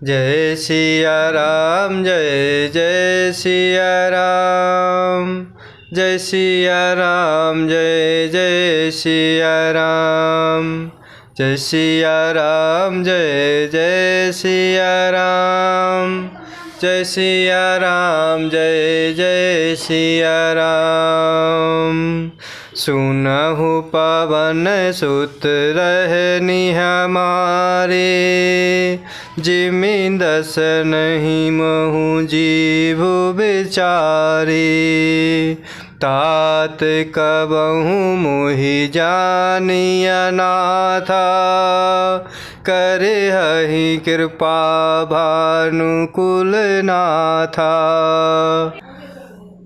जय सिया राम जय जय सिया राम, जय सिया राम जय जय सिया राम, जय सिया राम जय जय सिया राम, जय सिया राम जय जय सिया राम। सुनहु पवन सुत रहनि हमारे, जिमि दस नहीं महु जीव बेचारे। तात कबहु मोहि जानिया नाथा, करे हहि कृपा भानुकुल नाथा।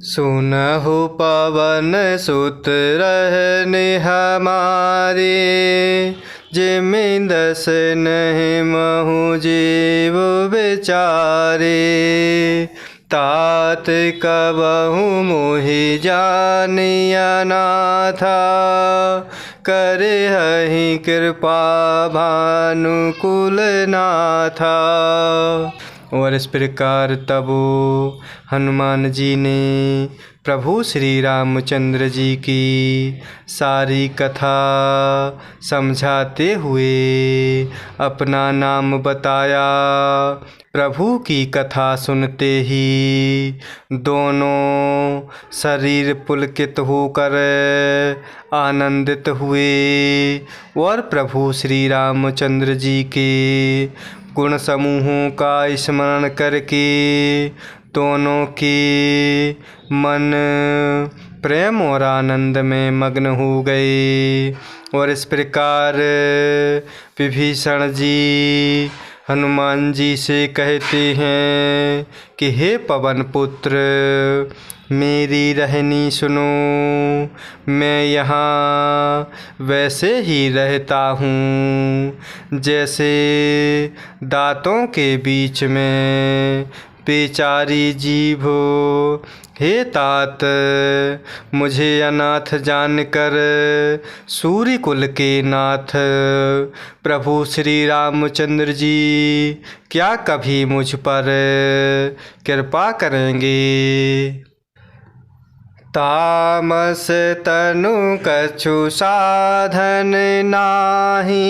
सुनहु पवन सुत रहनि हमारे, जिमि दस नहीं महु जीव बेचारे। तात कबहु मोहि जानिया नाथा, करे हहि कृपा भानुकुल नाथा। और इस प्रकार तब हनुमान जी ने प्रभु श्री रामचंद्र जी की सारी कथा समझाते हुए अपना नाम बताया। प्रभु की कथा सुनते ही दोनों शरीर पुलकित होकर आनंदित हुए और प्रभु श्री रामचंद्र जी के गुण समूहों का स्मरण करके दोनों के मन प्रेम और आनंद में मग्न हो गए। और इस प्रकार विभीषण जी हनुमान जी से कहते हैं कि हे पवन पुत्र, मेरी रहनी सुनो। मैं यहाँ वैसे ही रहता हूँ जैसे दांतों के बीच में बेचारी जीभ हो। हे तात, मुझे अनाथ जानकर सूर्य कुल के नाथ प्रभु श्री रामचंद्र जी क्या कभी मुझ पर कृपा करेंगे? तामस तनु कछु साधन नाही,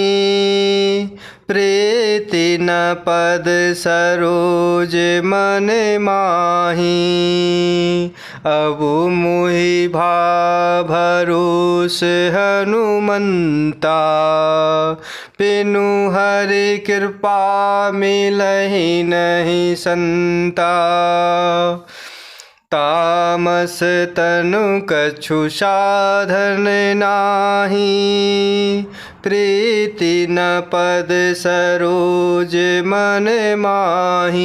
प्रीति न पद सरोज मन माही। अबु मुहि भाव भरोस हनुमंता, बिनु हरि कृपा मिलहि नहीं संता। तामस तनु कछु साधन नाही, प्रीति न पद सरोज मन माही।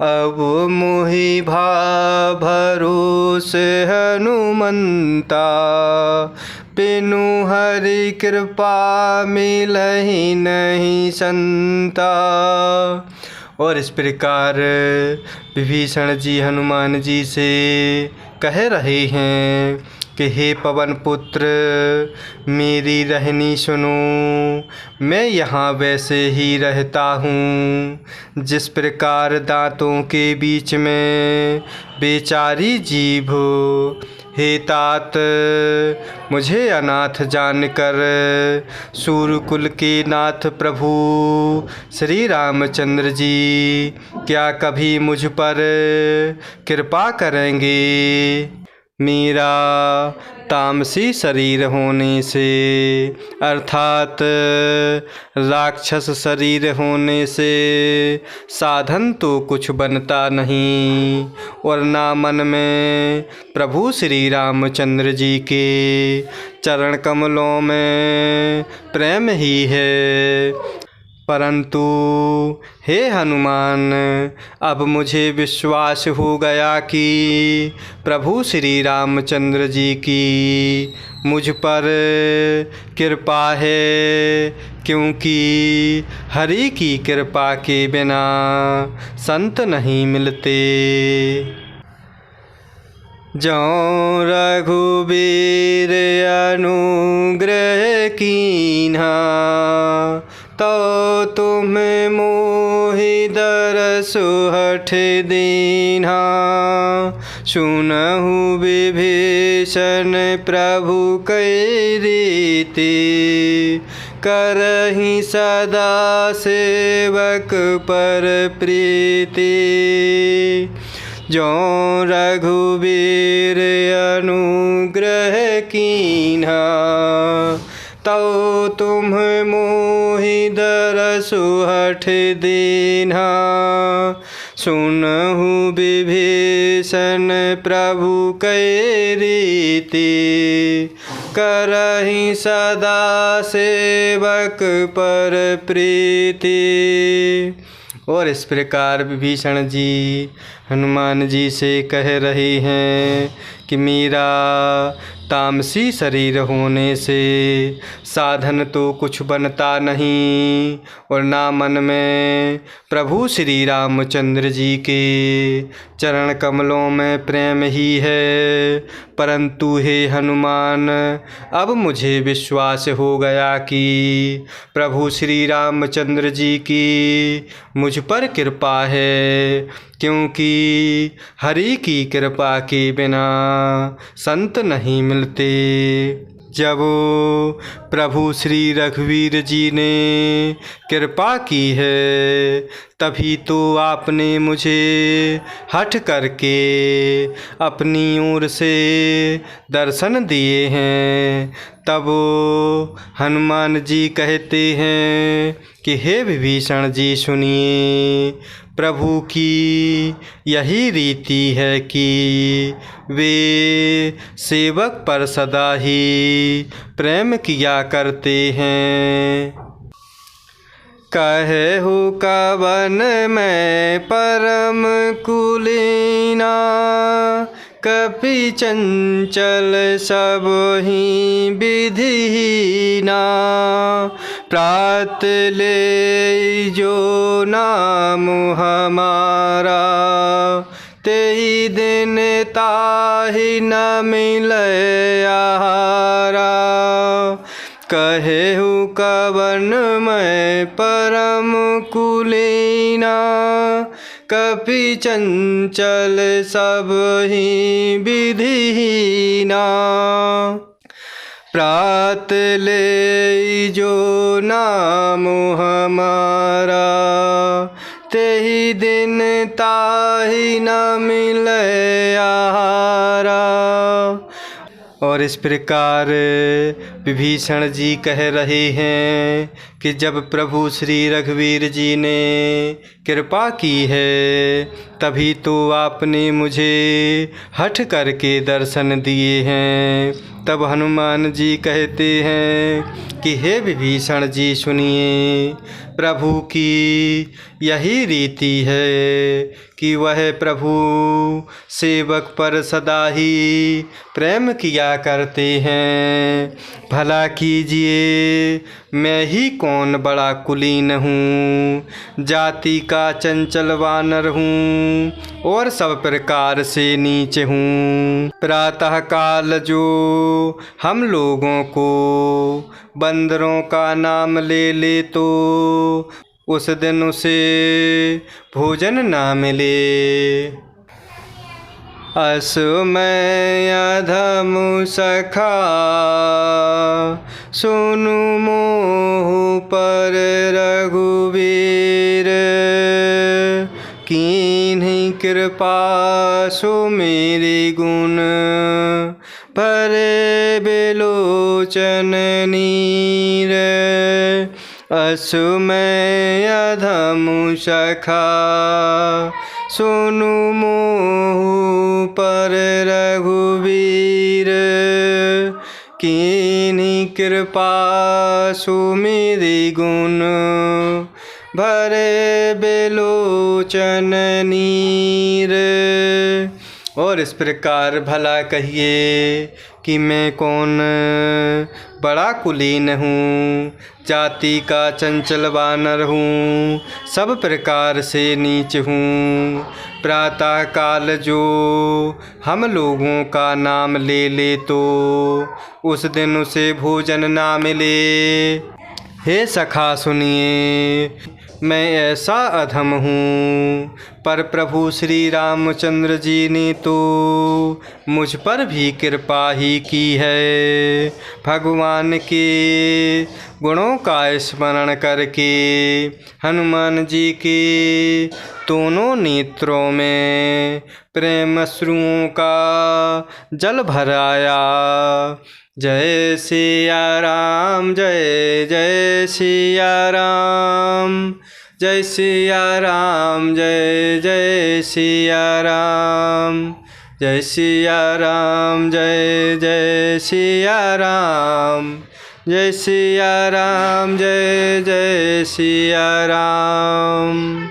अब मुहि भाव भरोस हनुमंता, बिनु हरि कृपा मिलहि नहीं संता। और इस प्रकार विभीषण जी हनुमान जी से कह रहे हैं कि हे पवन पुत्र, मेरी रहनी सुनो। मैं यहाँ वैसे ही रहता हूँ जिस प्रकार दांतों के बीच में बेचारी जीभ। हे तात, मुझे अनाथ जानकर सूर्यकुल के नाथ प्रभु श्री रामचंद्र जी क्या कभी मुझ पर कृपा करेंगे? मेरा तामसी शरीर होने से अर्थात राक्षस शरीर होने से साधन तो कुछ बनता नहीं, और ना मन में प्रभु श्री रामचंद्र जी के चरण कमलों में प्रेम ही है। परंतु हे हनुमान, अब मुझे विश्वास हो गया कि प्रभु श्री रामचंद्र जी की मुझ पर कृपा है, क्योंकि हरि की कृपा के बिना संत नहीं मिलते। जौं रघुबीर अनुग्रह कीन्हा, तो तुम मोहि मोहि दरसु हठ दीन्हा। सुनहु विभीषण प्रभु कै रीति, करहि सदा सेवक पर प्रीति। ज्यों रघुवीर अनुग्रह कीन्हा, तौ तुम मोहि दरसु हठ दीन्हा। सुनहु विभीषण प्रभु कै रीति, करहि सदा सेवक पर प्रीति। और इस प्रकार विभीषण जी हनुमान जी से कह रहे हैं कि मेरा तामसी शरीर होने से साधन तो कुछ बनता नहीं, और ना मन में प्रभु श्री रामचंद्र जी के चरण कमलों में प्रेम ही है। परंतु हे हनुमान, अब मुझे विश्वास हो गया कि प्रभु श्री रामचंद्र जी की मुझ पर कृपा है, क्योंकि हरि की कृपा के बिना संत नहीं मिलते। जब प्रभु श्री रघुवीर जी ने कृपा की है, तभी तो आपने मुझे हठ करके अपनी ओर से दर्शन दिए हैं। तब हनुमान जी कहते हैं कि हे विभीषण जी सुनिए, प्रभु की यही रीति है कि वे सेवक पर सदा ही प्रेम किया करते हैं। कहु कवन मैं परम कुलीना, कपि चंचल सब ही विधिहीना। प्रात ले जो नाम हमारा, तेहि दिन ताहि न मिलै आहारा। कहु कवन मैं परम कुलीना, कपि चंचल सब ही विधिहीना। प्रात ले जो नाम हमारा, तेहि दिन ताहि न मिलै आहारा। और इस प्रकार विभीषण जी कह रहे हैं कि जब प्रभु श्री रघुवीर जी ने कृपा की है, तभी तो आपने मुझे हठ करके दर्शन दिए हैं। तब हनुमान जी कहते हैं कि हे विभीषण जी सुनिए, प्रभु की यही रीति है कि वह प्रभु सेवक पर सदा ही प्रेम किया करते हैं। भला कीजिए, मैं ही कौन बड़ा कुलीन हूँ, जाति का चंचल वानर हूँ और सब प्रकार से नीच हूँ। प्रातः काल जो हम लोगों को बंदरों का नाम ले ले, तो उस दिन उसे भोजन ना मिले। असु मैं अधम सखा, सुनु मोह पर रघुवीर। कीन्ही कृपा सुमेरि गुण, भरे बिलोचन नीर। असु मैं अधम सखा, सुनु मोह पर रघुवीर। कीन्ही कृपा सुमेरि गुण, भरे बिलोचन नीर। और इस प्रकार भला कहिए कि मैं कौन बड़ा कुलीन हूँ, जाति का चंचल वानर हूँ, सब प्रकार से नीच हूँ। प्रातः काल जो हम लोगों का नाम ले ले, तो उस दिन उसे भोजन ना मिले। हे सखा सुनिए, मैं ऐसा अधम हूँ, पर प्रभु श्री रामचंद्र जी ने तो मुझ पर भी कृपा ही की है। भगवान के गुणों का स्मरण करके हनुमान जी के दोनों नेत्रों में प्रेम अश्रुओं का जल भर आया। जय सिया राम, जय जय सिया राम, जय सिया राम, जय जय सिया राम, जय सिया राम, जय जय सिया राम, जय सिया राम, जय जय सिया राम।